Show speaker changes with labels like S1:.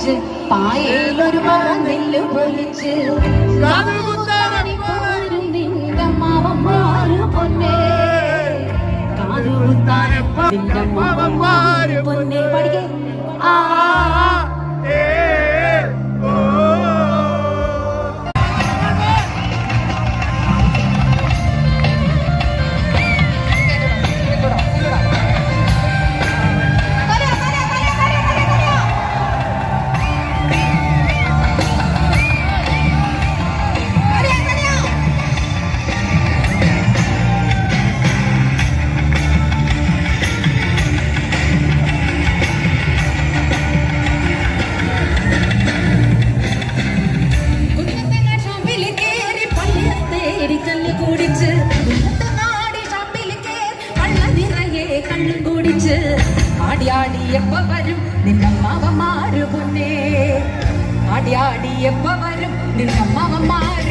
S1: കുടിച്ച് പായേലൊരു നെല്ല് പൊലിച്ച് നിന്റെ മാവന്മാര് പൊന്നേ നിന്റെ മാവന്മാര് പൊന്നേ പഠിക്കേ ആ ആടിയാടിയപ്പ വരും നിന്നമ്മാവന്മാര് പൊന്നേ ആടിയാടിയപ്പ വരും നിന്നമ്മാവന്മാര്